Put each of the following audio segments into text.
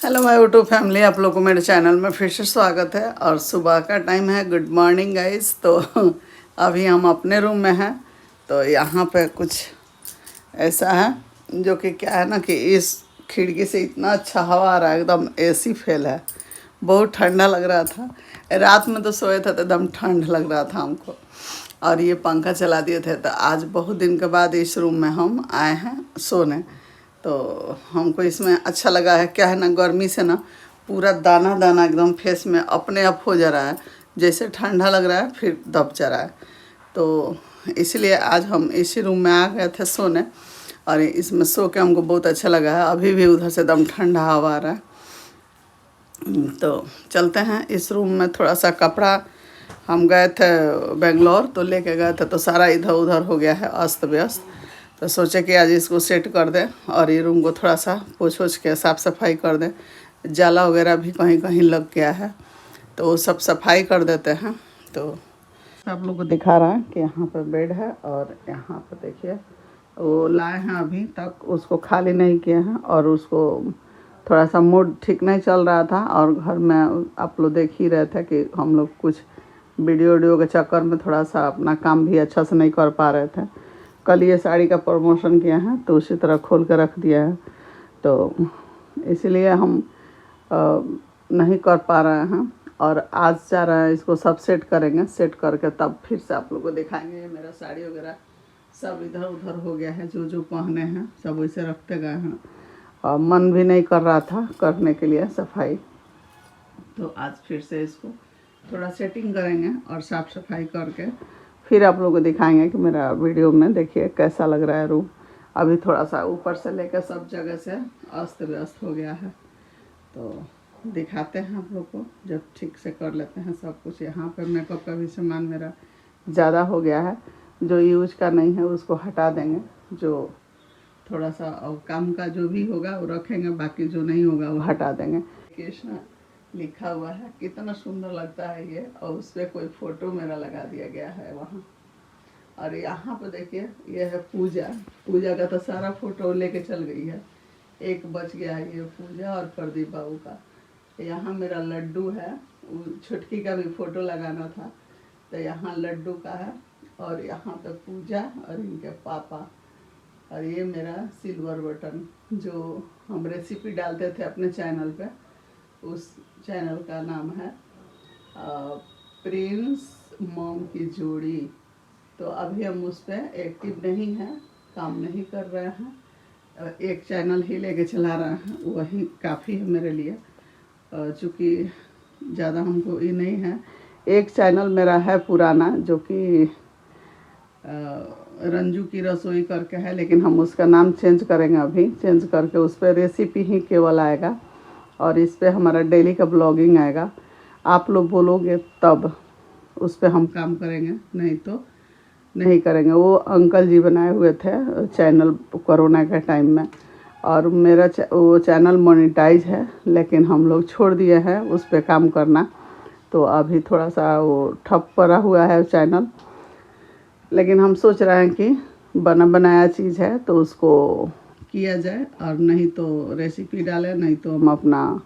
Hello my YouTube family, आप लोगों को मेरे चैनल में फिर से स्वागत है। और सुबह का टाइम है। Good morning guys. तो अभी हम अपने रूम में हैं। तो यहाँ पे कुछ ऐसा है जो कि क्या है ना कि इस खिड़की से इतना अच्छा हवा आ रहा है, एकदम एसी फेल है। बहुत ठंडा लग रहा था। रात में तो सोए थे तो एकदम ठंड लग रहा था हमको। और ये पंखा चला दिए थे। तो आज बहुत दिन के बाद इस रूम में हम आए हैं सोने। तो हमको इसमें अच्छा लगा है। क्या है ना, गर्मी से ना पूरा दाना दाना एकदम फेस में अपने आप हो जा रहा है। जैसे ठंडा लग रहा है फिर दब जा रहा है। तो इसलिए आज हम इसी रूम में आ गए थे सोने। और इसमें सो के हमको बहुत अच्छा लगा है। अभी भी उधर से एकदम ठंडा हवा आ रहा है। तो चलते हैं इस रूम में। थोड़ा सा कपड़ा हम गए थे बेंगलोर, तो लेके गए थे, तो सारा इधर उधर हो गया है अस्त व्यस्त। तो सोचे कि आज इसको सेट कर दें और ये रूम को थोड़ा सा पोछ पोछ के साफ़ सफाई कर दें। जाला वगैरह भी कहीं कहीं लग गया है, तो वो सब सफाई कर देते हैं। तो आप लोग को दिखा रहा है कि यहाँ पर बेड है। और यहाँ पर देखिए वो लाए हैं, अभी तक उसको खाली नहीं किए हैं। और उसको थोड़ा सा मूड ठीक नहीं चल रहा था। और घर में आप लोग देख ही रहे थे कि हम लोग कुछ वीडियो के चक्कर में थोड़ा सा अपना काम भी अच्छा से नहीं कर पा रहे थे। कल ये साड़ी का प्रमोशन किया है, तो उसी तरह खोल के रख दिया है। तो इसलिए हम नहीं कर पा रहे हैं। और आज जा रहे हैं, इसको सब सेट करेंगे। सेट करके तब फिर से आप लोग को दिखाएंगे। ये मेरा साड़ी वगैरह सब इधर उधर हो गया है, जो जो पहने हैं सब वैसे रखते गए हैं। और मन भी नहीं कर रहा था करने के लिए सफाई। तो आज फिर से इसको थोड़ा सेटिंग करेंगे और साफ़ सफाई करके फिर आप लोगों को दिखाएंगे कि मेरा वीडियो में देखिए कैसा लग रहा है रूम। अभी थोड़ा सा ऊपर से लेकर सब जगह से अस्त व्यस्त हो गया है। तो दिखाते हैं आप लोग को जब ठीक से कर लेते हैं सब कुछ। यहाँ पर मेकअप का भी सामान मेरा ज़्यादा हो गया है। जो यूज का नहीं है उसको हटा देंगे। जो थोड़ा सा और काम का जो भी होगा वो रखेंगे, बाकी जो नहीं होगा वो हटा देंगे। कृष्णा लिखा हुआ है, कितना सुंदर लगता है ये। और उस पर कोई फ़ोटो मेरा लगा दिया गया है वहाँ। और यहाँ पर देखिए ये है पूजा। पूजा का तो सारा फोटो लेके चल गई है। एक बच गया है, ये पूजा और प्रदीप बाबू का। यहाँ मेरा लड्डू है, छुटकी का भी फ़ोटो लगाना था, तो यहाँ लड्डू का है। और यहाँ पे पूजा और इनके पापा। और ये मेरा सिल्वर बटन, जो हम रेसिपी डालते थे अपने चैनल पे, उस चैनल का नाम है प्रिंस मॉम की जोड़ी। तो अभी हम उस पर एक्टिव नहीं हैं, काम नहीं कर रहे हैं। एक चैनल ही लेके चला रहे हैं, वही काफ़ी है मेरे लिए। चूँकि ज़्यादा हमको ये नहीं है। एक चैनल मेरा है पुराना, जो कि रंजू की रसोई करके है, लेकिन हम उसका नाम चेंज करेंगे। अभी चेंज करके उस पर रेसिपी ही केवल आएगा। और इस पर हमारा डेली का ब्लॉगिंग आएगा। आप लोग बोलोगे तब उस पर हम काम करेंगे, नहीं तो नहीं करेंगे। वो अंकल जी बनाए हुए थे चैनल कोरोना के टाइम में। और मेरा वो चैनल मोनेटाइज है, लेकिन हम लोग छोड़ दिए हैं उस पर काम करना। तो अभी थोड़ा सा वो ठप पड़ा हुआ है चैनल। लेकिन हम सोच रहे हैं कि बना बनाया चीज़ है तो उसको किया जाए। और नहीं तो रेसिपी डालें, नहीं तो हम अपना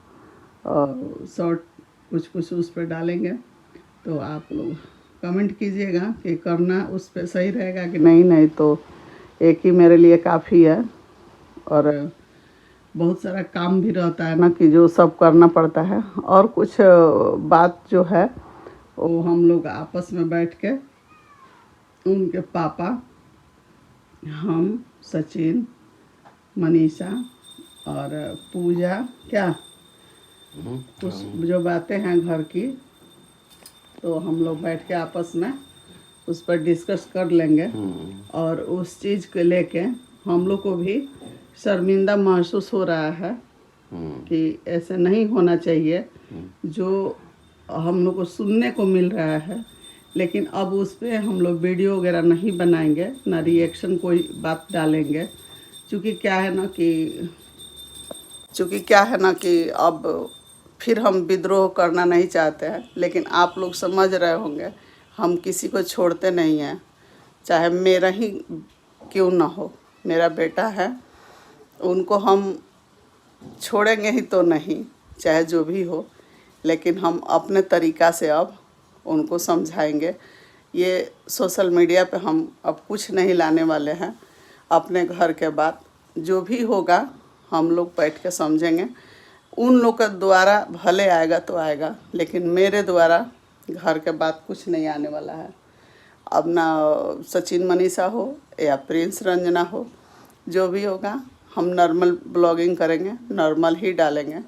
शॉर्ट कुछ कुछ उस पर डालेंगे। तो आप लोग कमेंट कीजिएगा कि करना उस पर सही रहेगा कि नहीं। नहीं तो एक ही मेरे लिए काफ़ी है। और बहुत सारा काम भी रहता है ना, कि जो सब करना पड़ता है। और कुछ बात जो है वो हम लोग आपस में बैठ के, उनके पापा, हम, सचिन, मनीषा और पूजा, क्या कुछ जो बातें हैं घर की, तो हम लोग बैठ के आपस में उस पर डिस्कस कर लेंगे। और उस चीज़ को लेके हम लोग को भी शर्मिंदा महसूस हो रहा है कि ऐसे नहीं होना चाहिए जो हम लोग को सुनने को मिल रहा है। लेकिन अब उस पर हम लोग वीडियो वगैरह नहीं बनाएंगे, ना रिएक्शन कोई बात डालेंगे। चूँकि क्या है ना कि अब फिर हम विद्रोह करना नहीं चाहते हैं। लेकिन आप लोग समझ रहे होंगे, हम किसी को छोड़ते नहीं हैं, चाहे मेरा ही क्यों ना हो। मेरा बेटा है, उनको हम छोड़ेंगे ही तो नहीं, चाहे जो भी हो, लेकिन हम अपने तरीक़ा से अब उनको समझाएंगे। ये सोशल मीडिया पे हम अब कुछ नहीं लाने वाले हैं। अपने घर के बात जो भी होगा हम लोग बैठ के समझेंगे। उन लोग के द्वारा भले आएगा तो आएगा, लेकिन मेरे द्वारा घर के बात कुछ नहीं आने वाला है। अब ना सचिन मनीषा हो या प्रिंस रंजना हो, जो भी होगा हम नॉर्मल ब्लॉगिंग करेंगे, नॉर्मल ही डालेंगे।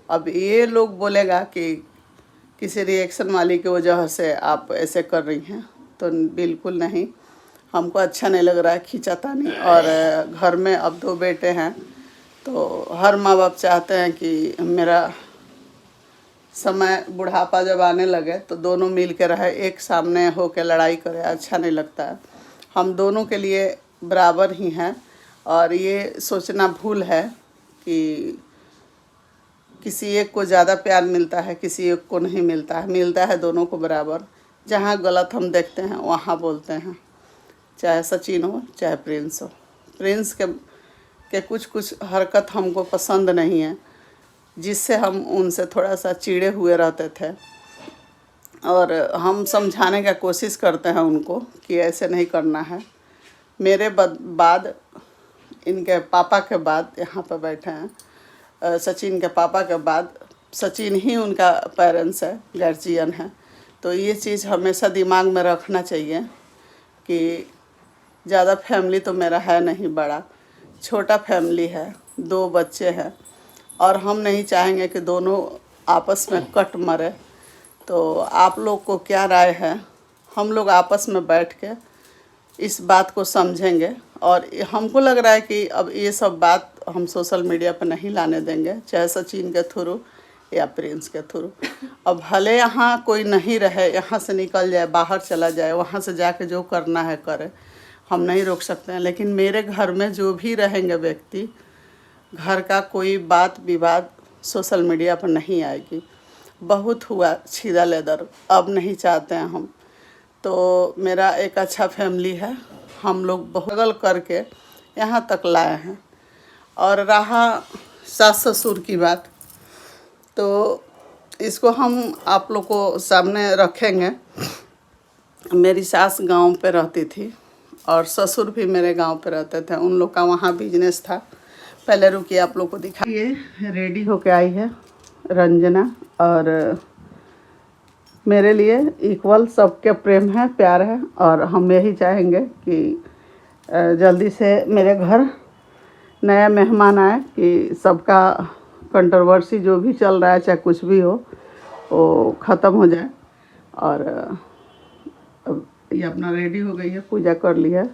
अब ये लोग बोलेगा कि किसी रिएक्शन वाली की वजह से आप ऐसे कर रही हैं, तो बिल्कुल नहीं, हमको अच्छा नहीं लग रहा है खींचातानी। और घर में अब 2 बेटे हैं, तो हर माँ बाप चाहते हैं कि मेरा समय बुढ़ापा जब आने लगे तो दोनों मिल के रहे, एक सामने हो के लड़ाई करे, अच्छा नहीं लगता है। हम दोनों के लिए बराबर ही हैं, और ये सोचना भूल है कि किसी एक को ज़्यादा प्यार मिलता है, किसी एक को नहीं मिलता है। मिलता है दोनों को बराबर। जहाँ गलत हम देखते हैं वहाँ बोलते हैं, चाहे सचिन हो चाहे प्रिंस हो। प्रिंस के कुछ हरकत हमको पसंद नहीं है, जिससे हम उनसे थोड़ा सा चिढ़े हुए रहते थे, और हम समझाने का कोशिश करते हैं उनको कि ऐसे नहीं करना है। मेरे बाद इनके पापा के बाद यहाँ पर बैठे हैं, सचिन के पापा के बाद सचिन ही उनका पेरेंट्स है, गार्जियन है। तो ये चीज़ हमेशा दिमाग में रखना चाहिए कि ज़्यादा फैमिली तो मेरा है नहीं, बड़ा छोटा फैमिली है, 2 बच्चे हैं, और हम नहीं चाहेंगे कि दोनों आपस में कट मरे। तो आप लोग को क्या राय है? हम लोग आपस में बैठ के इस बात को समझेंगे, और हमको लग रहा है कि अब ये सब बात हम सोशल मीडिया पर नहीं लाने देंगे, चाहे सचिन के थ्रू या प्रिंस के थ्रू। अब भले यहाँ कोई नहीं रहे, यहाँ से निकल जाए, बाहर चला जाए, वहाँ से जाके जो करना है करे, हम नहीं रोक सकते हैं। लेकिन मेरे घर में जो भी रहेंगे व्यक्ति, घर का कोई बात विवाद सोशल मीडिया पर नहीं आएगी। बहुत हुआ छीदा लेदर, अब नहीं चाहते हैं हम। तो मेरा एक अच्छा फैमिली है, हम लोग बहुत करके यहाँ तक लाए हैं। और रहा सास ससुर की बात, तो इसको हम आप लोग को सामने रखेंगे। मेरी सास गांव पे रहती थी, और ससुर भी मेरे गांव पे रहते थे। उन लोग का वहाँ बिजनेस था। पहले रुकिए, आप लोग को दिखाइए। रेडी होके आई है रंजना, और मेरे लिए इक्वल सबके प्रेम है, प्यार है। और हम यही चाहेंगे कि जल्दी से मेरे घर नया मेहमान आए, कि सबका कंट्रोवर्सी जो भी चल रहा है, चाहे कुछ भी हो, वो ख़त्म हो जाए। और अब ये अपना रेडी हो गई है, पूजा कर लिया,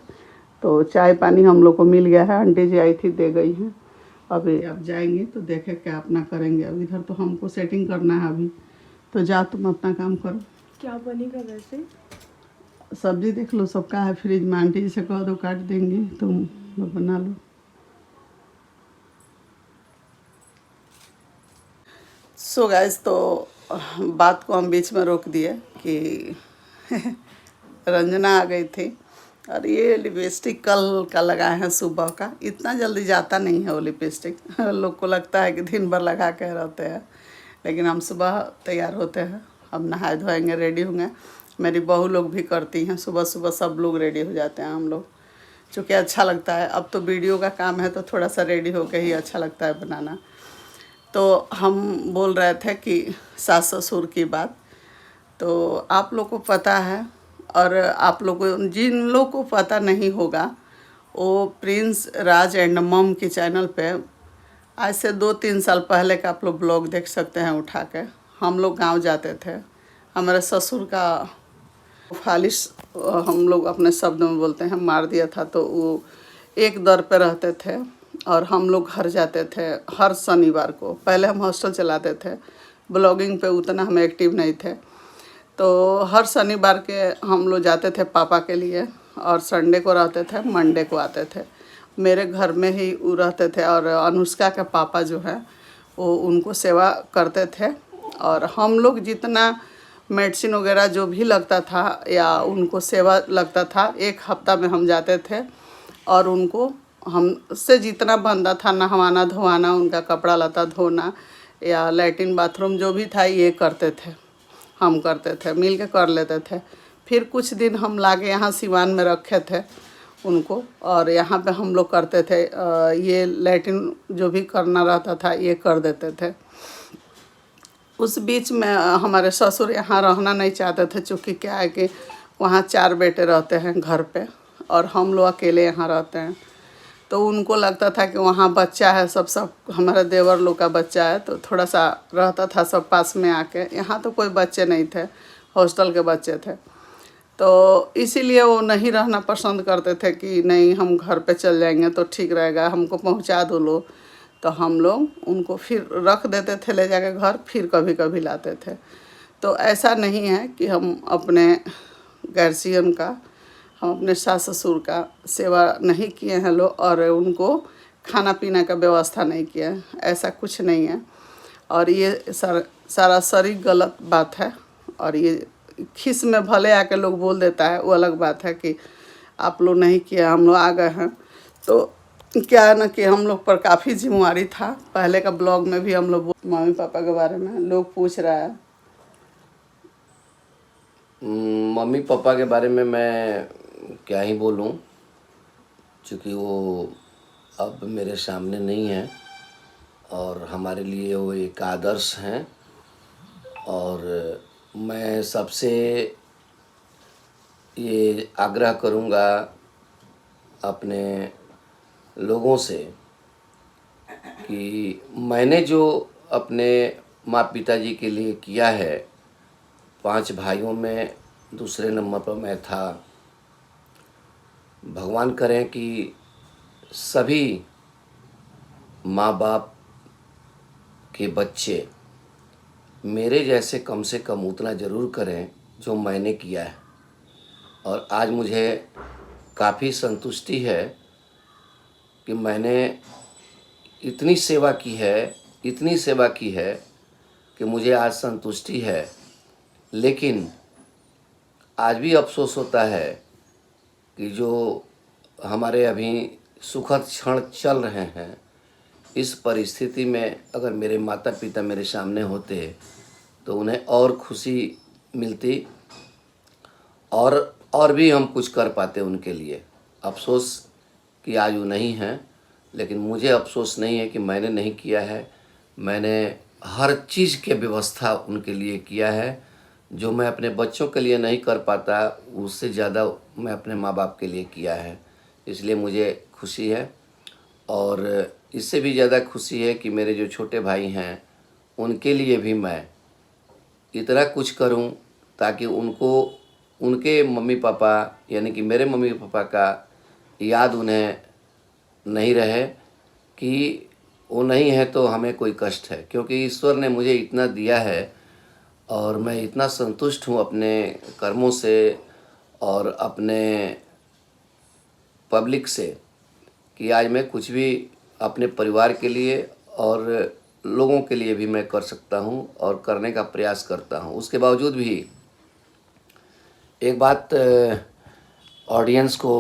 तो चाय पानी हम लोग को मिल गया है। आंटी जी आई थी, दे गई हैं। अभी अब जाएंगे तो देखे क्या अपना करेंगे। अब इधर तो हमको सेटिंग करना है अभी, तो जा तुम अपना काम करो। क्या बनेगा वैसे? सब्जी देख लो, सबका है फ्रिज में, आंटी जी से कह दो काट देंगी, तुम बना लो। सो गाइस, तो बात को हम बीच में रोक दिए कि रंजना आ गई थी, और ये लिपस्टिक कल का लगाए हैं सुबह का। इतना जल्दी जाता नहीं है वो लिपस्टिक, लोग को लगता है कि दिन भर लगा के रहते हैं, लेकिन हम सुबह तैयार होते हैं। अब नहाए धोएंगे, रेडी होंगे। मेरी बहू लोग भी करती हैं, सुबह सुबह सब लोग रेडी हो जाते हैं हम लोग, चूँकि अच्छा लगता है। अब तो वीडियो का काम है, तो थोड़ा सा रेडी होके ही अच्छा लगता है बनाना। तो हम बोल रहे थे कि सास ससुर की बात, तो आप लोग को पता है, और आप लोग को, जिन लोग को पता नहीं होगा, वो प्रिंस राज एंड मम के चैनल पे आज से 2-3 साल पहले का आप लोग ब्लॉग देख सकते हैं उठा के। हम लोग गांव जाते थे, हमारे ससुर का फालिश, हम लोग अपने शब्द में बोलते हैं, मार दिया था। तो वो एक दर पे रहते थे, और हम लोग घर जाते थे हर शनिवार को। पहले हम हॉस्टल चलाते थे, ब्लॉगिंग पे उतना हम एक्टिव नहीं थे, तो हर शनिवार के हम लोग जाते थे पापा के लिए, और संडे को रहते थे, मंडे को आते थे। मेरे घर में ही वो रहते थे, और अनुष्का के पापा जो है वो उनको सेवा करते थे। और हम लोग जितना मेडिसिन वगैरह जो भी लगता था, या उनको सेवा लगता था, 1 हफ्ता में हम जाते थे और उनको हमसे जितना बनता था, नहवाना धोवाना, उनका कपड़ा लता धोना या लैट्रिन बाथरूम जो भी था ये करते थे, हम करते थे, मिल के कर लेते थे। फिर कुछ दिन हम लाके यहाँ सिवान में रखे थे उनको, और यहाँ पे हम लोग करते थे। ये लैट्रिन जो भी करना रहता था ये कर देते थे। उस बीच में हमारे ससुर यहाँ रहना नहीं चाहते थे, चूँकि क्या है कि वहाँ 4 बेटे रहते हैं घर पे और हम लोग अकेले यहाँ रहते हैं। तो उनको लगता था कि वहाँ बच्चा है, सब हमारे देवर लोग का बच्चा है, तो थोड़ा सा रहता था सब पास में आके। यहाँ तो कोई बच्चे नहीं थे, हॉस्टल के बच्चे थे, तो इसीलिए वो नहीं रहना पसंद करते थे कि नहीं हम घर पे चल जाएंगे तो ठीक रहेगा, हमको पहुँचा दो लो। तो हम लोग उनको फिर रख देते थे ले जाके घर, फिर कभी कभी लाते थे। तो ऐसा नहीं है कि हम अपने गार्जियन का, हम अपने सास ससुर का सेवा नहीं किए हैं लोग और उनको खाना पीना का व्यवस्था नहीं किया है, ऐसा कुछ नहीं है। और ये सारा सरी गलत बात है। और ये खिस में भले आके लोग बोल देता है, वो अलग बात है कि आप लोग नहीं किया, हम लोग आ गए हैं। तो क्या है ना कि हम लोग पर काफ़ी जिम्मेवारी था। पहले का ब्लॉग में भी हम लोग मम्मी पापा के बारे में लोग पूछ रहा है। मम्मी पापा के बारे में मैं क्या ही बोलूं, क्योंकि वो अब मेरे सामने नहीं है और हमारे लिए वो एक आदर्श हैं। और मैं सबसे ये आग्रह करूँगा अपने लोगों से कि मैंने जो अपने माँ पिताजी के लिए किया है, 5 भाइयों में दूसरे नंबर पर मैं था। भगवान करें कि सभी माँ बाप के बच्चे मेरे जैसे कम से कम उतना ज़रूर करें जो मैंने किया है। और आज मुझे काफ़ी संतुष्टि है कि मैंने इतनी सेवा की है, इतनी सेवा की है कि मुझे आज संतुष्टि है। लेकिन आज भी अफसोस होता है कि जो हमारे अभी सुखद क्षण चल रहे हैं, इस परिस्थिति में अगर मेरे माता पिता मेरे सामने होते तो उन्हें और खुशी मिलती और भी हम कुछ कर पाते उनके लिए। अफसोस कि आज वो नहीं हैं, लेकिन मुझे अफसोस नहीं है कि मैंने नहीं किया है। मैंने हर चीज़ के व्यवस्था उनके लिए किया है। जो मैं अपने बच्चों के लिए नहीं कर पाता, उससे ज़्यादा मैं अपने माँ बाप के लिए किया है। इसलिए मुझे खुशी है। और इससे भी ज़्यादा खुशी है कि मेरे जो छोटे भाई हैं उनके लिए भी मैं इतना कुछ करूं ताकि उनको उनके मम्मी पापा यानी कि मेरे मम्मी पापा का याद उन्हें नहीं रहे कि वो नहीं है तो हमें कोई कष्ट है। क्योंकि ईश्वर ने मुझे इतना दिया है और मैं इतना संतुष्ट हूँ अपने कर्मों से और अपने पब्लिक से कि आज मैं कुछ भी अपने परिवार के लिए और लोगों के लिए भी मैं कर सकता हूँ और करने का प्रयास करता हूँ। उसके बावजूद भी एक बात ऑडियंस को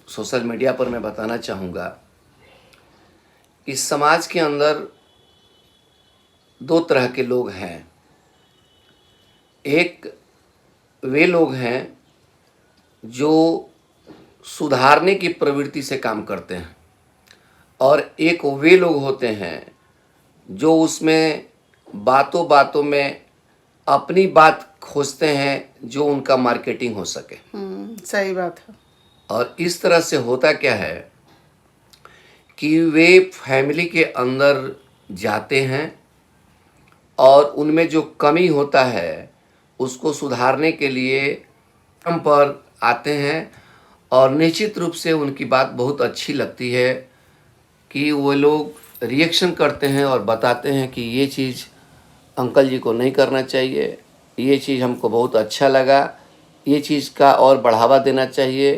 सोशल मीडिया पर मैं बताना चाहूँगा, इस समाज के अंदर 2 तरह के लोग हैं। एक वे लोग हैं जो सुधारने की प्रवृत्ति से काम करते हैं और एक वे लोग होते हैं जो उसमें बातों बातों में अपनी बात खोजते हैं जो उनका मार्केटिंग हो सके। सही बात है। और इस तरह से होता क्या है कि वे फैमिली के अंदर जाते हैं और उनमें जो कमी होता है उसको सुधारने के लिए हम पर आते हैं। और निश्चित रूप से उनकी बात बहुत अच्छी लगती है कि वो लोग रिएक्शन करते हैं और बताते हैं कि ये चीज़ अंकल जी को नहीं करना चाहिए, ये चीज़ हमको बहुत अच्छा लगा, ये चीज़ का और बढ़ावा देना चाहिए।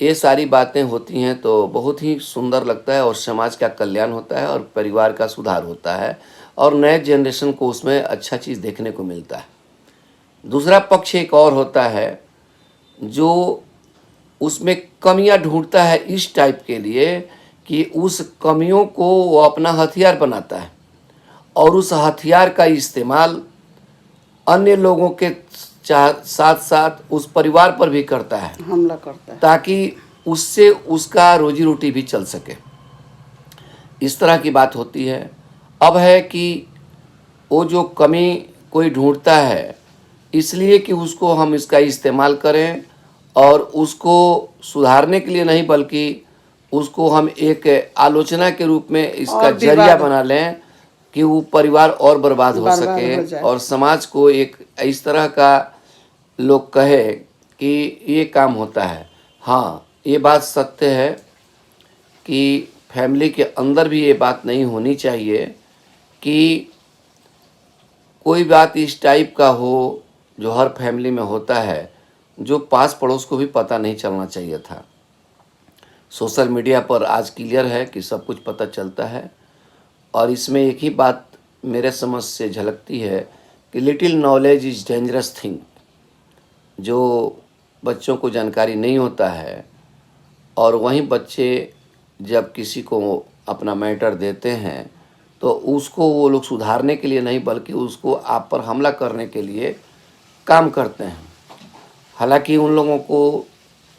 ये सारी बातें होती हैं तो बहुत ही सुंदर लगता है और समाज का कल्याण होता है और परिवार का सुधार होता है और नए जनरेशन को उसमें अच्छा चीज़ देखने को मिलता है। दूसरा पक्ष एक और होता है जो उसमें कमियां ढूंढता है इस टाइप के लिए कि उस कमियों को वो अपना हथियार बनाता है और उस हथियार का इस्तेमाल अन्य लोगों के साथ साथ उस परिवार पर भी करता है, हमला करता है। ताकि उससे उसका रोजी रोटी भी चल सके। इस तरह की बात होती है। अब है कि वो जो कमी कोई ढूंढता है, इसलिए कि उसको हम इसका इस्तेमाल करें और उसको सुधारने के लिए नहीं, बल्कि उसको हम एक आलोचना के रूप में इसका और जरिया विवाद बना लें कि वो परिवार और बर्बाद हो बर्बाद सके हो जाए। और समाज को एक इस तरह का लोग कहे कि ये काम होता है। हाँ, ये बात सत्य है कि फैमिली के अंदर भी ये बात नहीं होनी चाहिए कि कोई बात इस टाइप का हो जो हर फैमिली में होता है, जो पास पड़ोस को भी पता नहीं चलना चाहिए था। सोशल मीडिया पर आज क्लियर है कि सब कुछ पता चलता है और इसमें एक ही बात मेरे समझ से झलकती है कि little knowledge is dangerous thing. जो बच्चों को जानकारी नहीं होता है और वहीं बच्चे जब किसी को अपना मैटर देते हैं तो उसको वो लोग सुधारने के लिए नहीं, बल्कि उसको आप पर हमला करने के लिए काम करते हैं। हालांकि उन लोगों को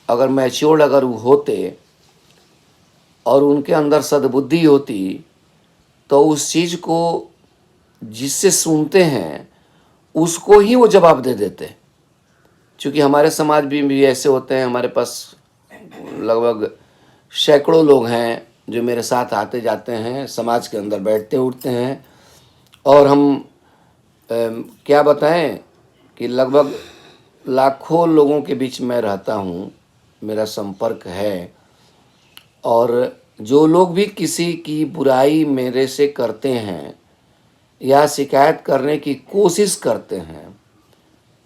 अगर मैच्योर्ड अगर वो होते और उनके अंदर सद्बुद्धि होती तो उस चीज़ को जिससे सुनते हैं उसको ही वो जवाब दे देते। क्योंकि हमारे समाज भी ऐसे होते हैं। हमारे पास लगभग सैकड़ों लोग हैं जो मेरे साथ आते जाते हैं, समाज के अंदर बैठते उठते हैं और हम क्या बताएं कि लगभग लाखों लोगों के बीच में रहता हूँ, मेरा संपर्क है। और जो लोग भी किसी की बुराई मेरे से करते हैं या शिकायत करने की कोशिश करते हैं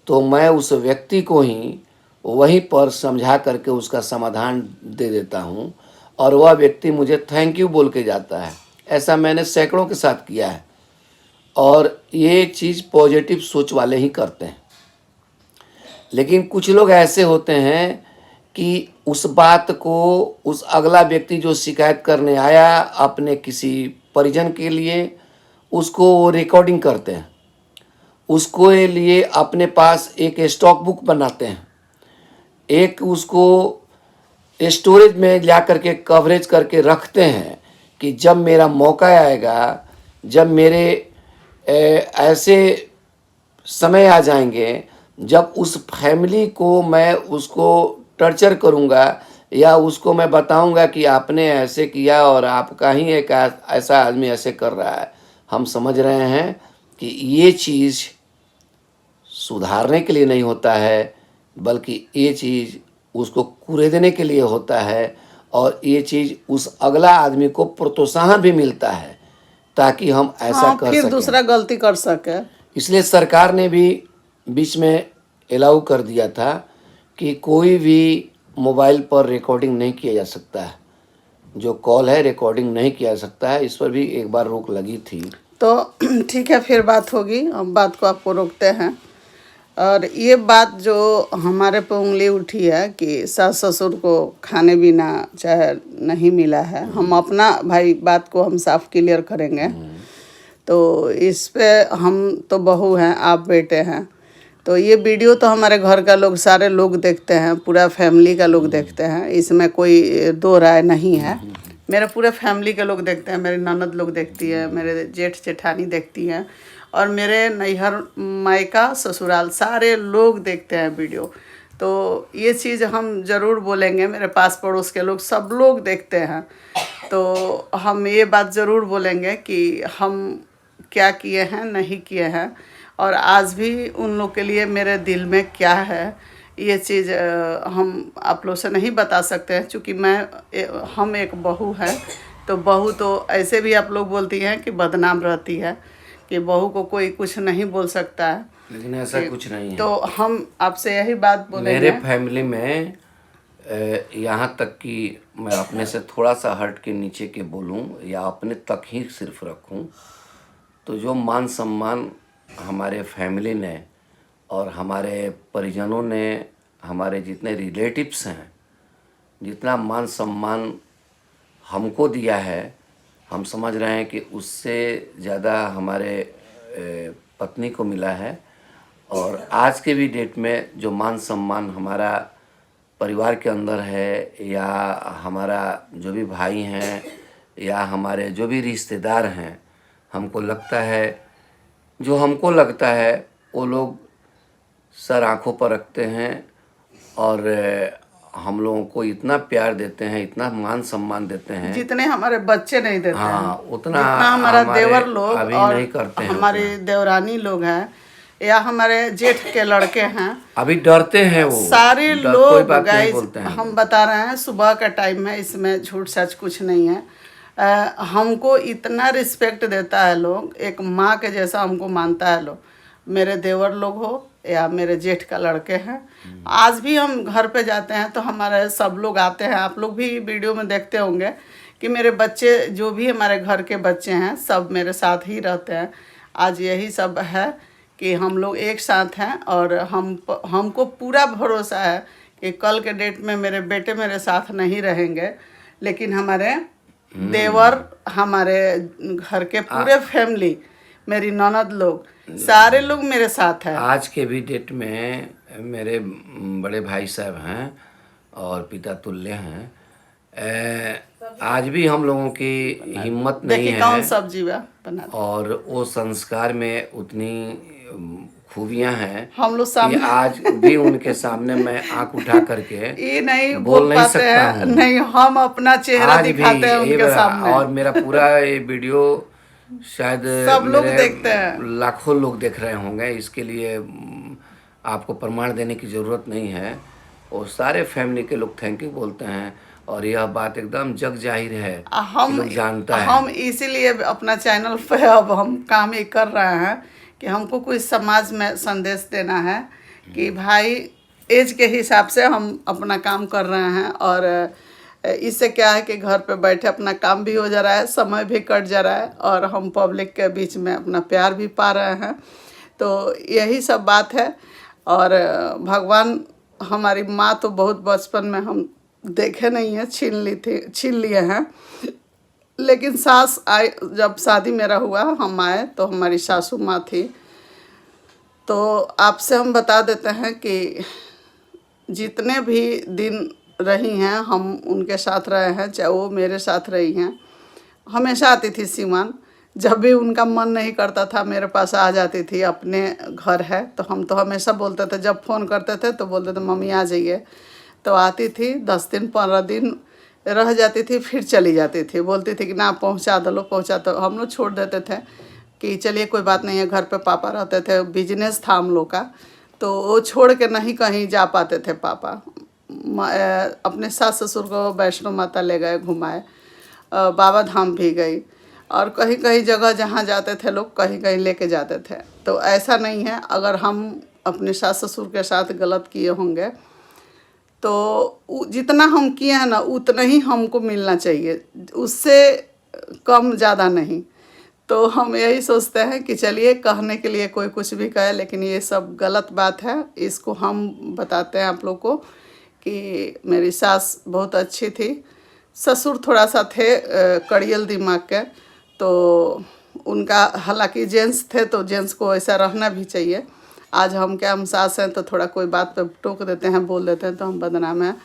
तो मैं उस व्यक्ति को ही वहीं पर समझा करके उसका समाधान दे देता हूँ और वह व्यक्ति मुझे थैंक यू बोल के जाता है। ऐसा मैंने सैकड़ों के साथ किया है और ये चीज़ पॉजिटिव सोच वाले ही करते हैं। लेकिन कुछ लोग ऐसे होते हैं कि उस बात को उस अगला व्यक्ति जो शिकायत करने आया अपने किसी परिजन के लिए, उसको रिकॉर्डिंग करते हैं, उसको लिए अपने पास एक स्टॉक बुक बनाते हैं, एक उसको स्टोरेज में ला करके कवरेज करके रखते हैं कि जब मेरा मौका आएगा, जब मेरे ऐसे समय आ जाएंगे जब उस फैमिली को मैं उसको टर्चर करूंगा या उसको मैं बताऊंगा कि आपने ऐसे किया और आपका ही एक ऐसा आदमी ऐसे कर रहा है। हम समझ रहे हैं कि ये चीज़ सुधारने के लिए नहीं होता है, बल्कि ये चीज़ उसको कुरेदने के लिए होता है और ये चीज़ उस अगला आदमी को प्रोत्साहन भी मिलता है ताकि हम ऐसा कर फिर सकें। दूसरा गलती कर सके। इसलिए सरकार ने भी बीच में अलाउ कर दिया था कि कोई भी मोबाइल पर रिकॉर्डिंग नहीं किया जा सकता है, जो कॉल है रिकॉर्डिंग नहीं किया जा सकता है। इस पर भी एक बार रोक लगी थी। तो ठीक है, फिर बात होगी, हम बात को आपको रोकते हैं। और ये बात जो हमारे पे उंगली उठी है कि सास ससुर को खाने बिना चाहे नहीं मिला है, हम अपना भाई बात को हम साफ क्लियर करेंगे। तो इस पे हम तो बहू हैं, आप बेटे हैं, तो ये वीडियो तो हमारे घर का लोग सारे लोग देखते हैं, पूरा फैमिली का लोग देखते हैं, इसमें कोई दो राय नहीं है। मेरे पूरे फैमिली के लोग देखते हैं, मेरी ननद लोग देखती है, मेरे जेठ जेठानी देखती हैं और मेरे नैहर मायका ससुराल सारे लोग देखते हैं वीडियो। तो ये चीज़ हम ज़रूर बोलेंगे, मेरे पास पड़ोस के लोग सब लोग देखते हैं, तो हम ये बात ज़रूर बोलेंगे कि हम क्या किए हैं नहीं किए हैं और आज भी उन लोग के लिए मेरे दिल में क्या है ये चीज़ हम आप लोग से नहीं बता सकते हैं। चूँकि हम एक बहू हैं, तो बहू तो ऐसे भी आप लोग बोलती हैं कि बदनाम रहती है कि बहू को कोई कुछ नहीं बोल सकता है, लेकिन ऐसा कुछ नहीं है। तो हम आपसे यही बात बोलेंगे। मेरे फैमिली में यहाँ तक कि मैं अपने से थोड़ा सा हट के नीचे के बोलूँ या अपने तक ही सिर्फ रखूँ, तो जो मान सम्मान हमारे फैमिली ने और हमारे परिजनों ने, हमारे जितने रिलेटिव्स हैं, जितना मान सम्मान हमको दिया है, हम समझ रहे हैं कि उससे ज़्यादा हमारे पत्नी को मिला है। और आज के भी डेट में जो मान सम्मान हमारा परिवार के अंदर है, या हमारा जो भी भाई हैं, या हमारे जो भी रिश्तेदार हैं, हमको लगता है वो लोग सर आँखों पर रखते हैं और हम लोगों को इतना प्यार देते हैं, इतना मान सम्मान देते हैं, जितने हमारे बच्चे नहीं देते हाँ हैं, उतना जितना हमारा हमारे देवर लोग अभी और नहीं करते हैं हमारी देवरानी लोग हैं, या हमारे जेठ के लड़के हैं, अभी डरते हैं वो सारे कोई लोग बात नहीं गाइस बोलते हैं। हम बता रहे हैं, सुबह का टाइम है, इसमें झूठ सच कुछ नहीं है। हमको इतना रिस्पेक्ट देता है लोग, एक माँ के जैसा हमको मानता है लोग, मेरे देवर लोग हो या मेरे जेठ का लड़के हैं। आज भी हम घर पे जाते हैं तो हमारे सब लोग आते हैं, आप लोग भी वीडियो में देखते होंगे कि मेरे बच्चे जो भी हमारे घर के बच्चे हैं सब मेरे साथ ही रहते हैं। आज यही सब है कि हम लोग एक साथ हैं, और हमको पूरा भरोसा है कि कल के डेट में मेरे बेटे मेरे साथ नहीं रहेंगे, लेकिन हमारे देवर, हमारे घर के पूरे फैमिली, मेरी ननद लोग, सारे लोग मेरे साथ हैं। आज के भी डेट में मेरे बड़े भाई साहब हैं और पिता तुल्य हैं। आज भी हम लोगों की हिम्मत नहीं देखिए है कौन सब्जी बना और वो संस्कार में उतनी खूबियां हैं हम लोग कि सामने आज भी उनके सामने मैं आंख उठा करके ये नहीं बोल नहीं पाते सकता हैं, हूँ। नहीं हम अपना चेहरा आज भी दिखाते हैं ये उनके सामने। और मेरा पूरा ये वीडियो शायद सब लोग मेरे देखते हैं। लाखों लोग देख रहे होंगे। इसके लिए आपको प्रमाण देने की ज़रूरत नहीं है। और सारे फैमिली के लोग थैंक यू बोलते हैं और यह बात एकदम जग जाहिर है कि लोग जानता है। हम इसीलिए अपना चैनल पे अब हम काम ही कर रहे हैं कि हमको कोई समाज में संदेश देना है कि भाई एज के हिसाब से हम अपना काम कर रहे हैं, और इससे क्या है कि घर पे बैठे अपना काम भी हो जा रहा है, समय भी कट जा रहा है, और हम पब्लिक के बीच में अपना प्यार भी पा रहे हैं। तो यही सब बात है। और भगवान, हमारी माँ तो बहुत बचपन में हम देखे नहीं हैं, छीन लिए हैं, लेकिन सास आई जब शादी मेरा हुआ, हम आए तो हमारी सासू माँ थी। तो आपसे हम बता देते हैं कि जितने भी दिन रही हैं हम उनके साथ रहे हैं, चाहे वो मेरे साथ रही हैं। हमेशा आती थी सीमान, जब भी उनका मन नहीं करता था मेरे पास आ जाती थी। अपने घर है तो हम तो हमेशा बोलते थे, जब फ़ोन करते थे तो बोलते थे मम्मी आ जाइए, तो आती थी। 10 दिन 15 दिन रह जाती थी, फिर चली जाती थी, बोलती थी कि ना पहुंचा दो पहुंचा। तो हम लोग छोड़ देते थे कि चलिए कोई बात नहीं है, घर पे पापा रहते थे, बिजनेस था हम लोग का, तो वो छोड़ के नहीं कहीं जा पाते थे पापा। अपने सास ससुर को वैष्णो माता ले गए, घुमाए, बाबा धाम भी गई, और कहीं कहीं जगह जहाँ जाते थे लोग कहीं कहीं लेके जाते थे। तो ऐसा नहीं है, अगर हम अपने सास ससुर के साथ गलत किए होंगे तो जितना हम किए हैं ना उतना ही हमको मिलना चाहिए, उससे कम ज़्यादा नहीं। तो हम यही सोचते हैं कि चलिए, कहने के लिए कोई कुछ भी कहे, लेकिन ये सब गलत बात है। इसको हम बताते हैं आप लोग को कि मेरी सास बहुत अच्छी थी, ससुर थोड़ा सा थे कड़ियल दिमाग के, तो उनका, हालांकि जेंट्स थे तो जेंट्स को ऐसा रहना भी चाहिए। आज हम क्या, हम सास हैं तो थोड़ा कोई बात पे टोक देते हैं, बोल देते हैं तो हम बदनाम हैं।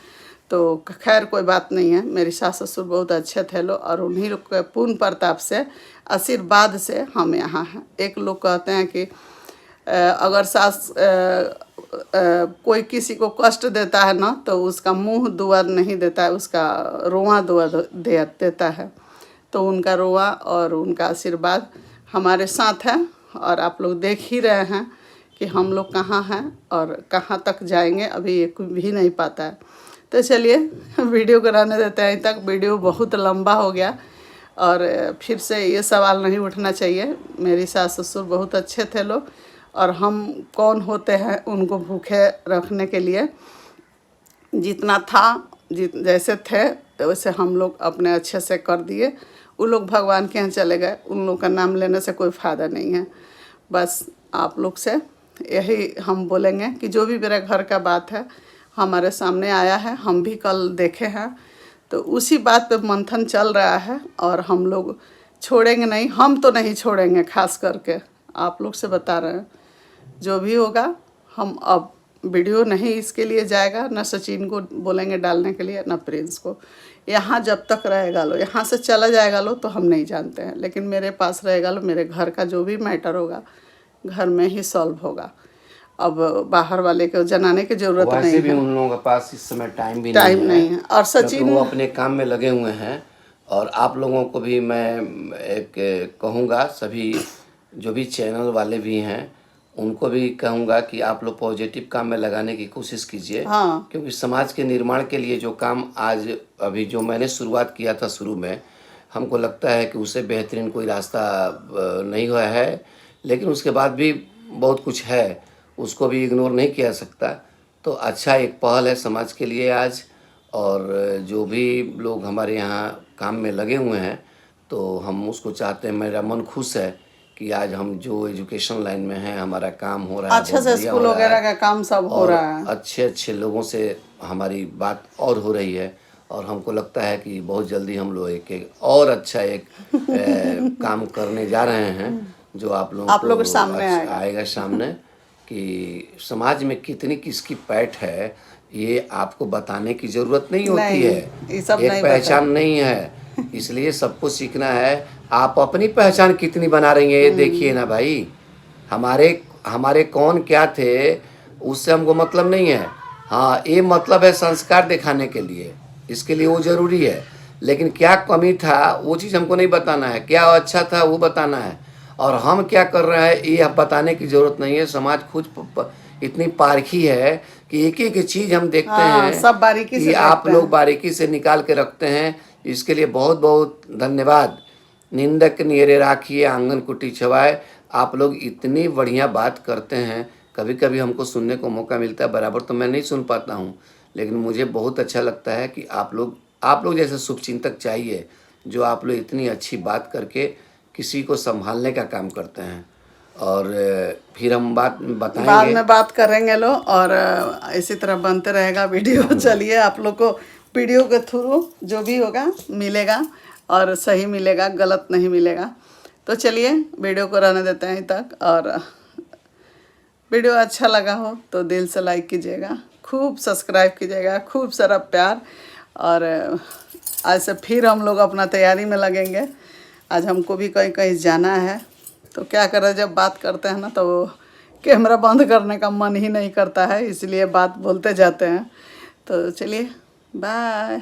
तो खैर कोई बात नहीं है, मेरी सास ससुर बहुत अच्छे थे लोग, और उन्हीं लोग के पूर्ण प्रताप से, आशीर्वाद से हम यहाँ हैं। एक लोग कहते हैं कि अगर सास कोई किसी को कष्ट देता है ना तो उसका मुंह दुआ नहीं देता है, उसका रोआ दुआ देता है। तो उनका रोआ और उनका आशीर्वाद हमारे साथ है, और आप लोग देख ही रहे हैं कि हम लोग कहाँ हैं और कहाँ तक जाएंगे, अभी ये कुछ भी नहीं पता है। तो चलिए वीडियो कराने देते हैं, तक वीडियो बहुत लंबा हो गया, और फिर से ये सवाल नहीं उठना चाहिए। मेरी सास ससुर बहुत अच्छे थे लोग, और हम कौन होते हैं उनको भूखे रखने के लिए। जितना था, जैसे थे तो वैसे हम लोग अपने अच्छे से कर दिए। वो लोग भगवान के यहाँ चले गए, उन लोग का नाम लेने से कोई फ़ायदा नहीं है। बस आप लोग से यही हम बोलेंगे कि जो भी मेरे घर का बात है हमारे सामने आया है, हम भी कल देखे हैं, तो तो उसी बात पे मंथन चल रहा है और हम लोग छोड़ेंगे नहीं, हम तो नहीं छोड़ेंगे। खास करके आप लोग से बता रहे हैं, जो भी होगा हम अब वीडियो नहीं इसके लिए जाएगा, ना सचिन को बोलेंगे डालने के लिए, ना प्रिंस को। यहाँ जब तक रहेगा लो, यहाँ से चला जाएगा लो तो हम नहीं जानते हैं, लेकिन मेरे पास रहेगा लो, मेरे घर का जो भी मैटर होगा घर में ही सॉल्व होगा। अब बाहर वाले को जनाने की जरूरत नहीं वैसे भी है। उन लोगों के पास इस समय टाइम भी टाइम नहीं नहीं है। और क्योंकि सचिन वो अपने काम में लगे हुए हैं। और आप लोगों को भी मैं एक कहूँगा, सभी जो भी चैनल वाले भी हैं उनको भी कहूँगा कि आप लोग पॉजिटिव काम में लगाने की कोशिश कीजिए। हाँ। क्योंकि समाज के निर्माण के लिए जो काम आज अभी जो मैंने शुरुआत किया था शुरू में, हमको लगता है कि उससे बेहतरीन कोई रास्ता नहीं हुआ है, लेकिन उसके बाद भी बहुत कुछ है, उसको भी इग्नोर नहीं किया सकता। तो अच्छा एक पहल है समाज के लिए आज। और जो भी लोग हमारे यहाँ काम में लगे हुए हैं तो हम उसको चाहते हैं। मेरा मन खुश है कि आज हम जो एजुकेशन लाइन में हैं हमारा काम हो रहा है, अच्छा बहुत से बढ़िया स्कूल हो रहा वगैरह है का काम सब हो और रहा है। अच्छे अच्छे लोगों से हमारी बात और हो रही है। और हमको लगता है कि बहुत जल्दी हम लोग एक और अच्छा एक काम करने जा रहे हैं, जो आप लोगों लोग के सामने अच्छा आएगा सामने। कि समाज में कितनी किसकी पैठ है ये आपको बताने की ज़रूरत नहीं होती नहीं, है। ये सब एक नहीं पहचान नहीं है, इसलिए सबको सीखना है। आप अपनी पहचान कितनी बना रही हैं ये देखिए ना भाई। हमारे हमारे कौन क्या थे उससे हमको मतलब नहीं है। हाँ, ये मतलब है संस्कार दिखाने के लिए, इसके लिए वो ज़रूरी है। लेकिन क्या कमी था वो चीज़ हमको नहीं बताना है, क्या अच्छा था वो बताना है। और हम क्या कर रहे हैं ये बताने की ज़रूरत नहीं है। समाज खुद इतनी पारखी है कि एक एक चीज़ हम देखते हाँ, हैं सब बारीकी कि से आप देखते लोग हैं। बारीकी से निकाल के रखते हैं। इसके लिए बहुत बहुत धन्यवाद। निंदक नियरे राखिए आंगन कुटी छवाए। आप लोग इतनी बढ़िया बात करते हैं, कभी कभी हमको सुनने को मौका मिलता है, बराबर तो मैं नहीं सुन पाता हूँ, लेकिन मुझे बहुत अच्छा लगता है कि आप लोग जैसे शुभचिंतक चाहिए, जो आप लोग इतनी अच्छी बात करके किसी को संभालने का काम करते हैं। और फिर हम बात बाद बताएंगे। में बात करेंगे लो और इसी तरह बनते रहेगा वीडियो। चलिए, आप लोग को वीडियो के थ्रू जो भी होगा मिलेगा और सही मिलेगा, गलत नहीं मिलेगा। तो चलिए वीडियो को रहने देते हैं तक। और वीडियो अच्छा लगा हो तो दिल से लाइक कीजिएगा, खूब सब्सक्राइब कीजिएगा, खूब सारा प्यार। और आज से फिर हम लोग अपना तैयारी में लगेंगे। आज हमको भी कहीं कहीं जाना है, तो क्या करें, जब बात करते हैं ना तो कैमरा बंद करने का मन ही नहीं करता है, इसलिए बात बोलते जाते हैं। तो चलिए, बाय।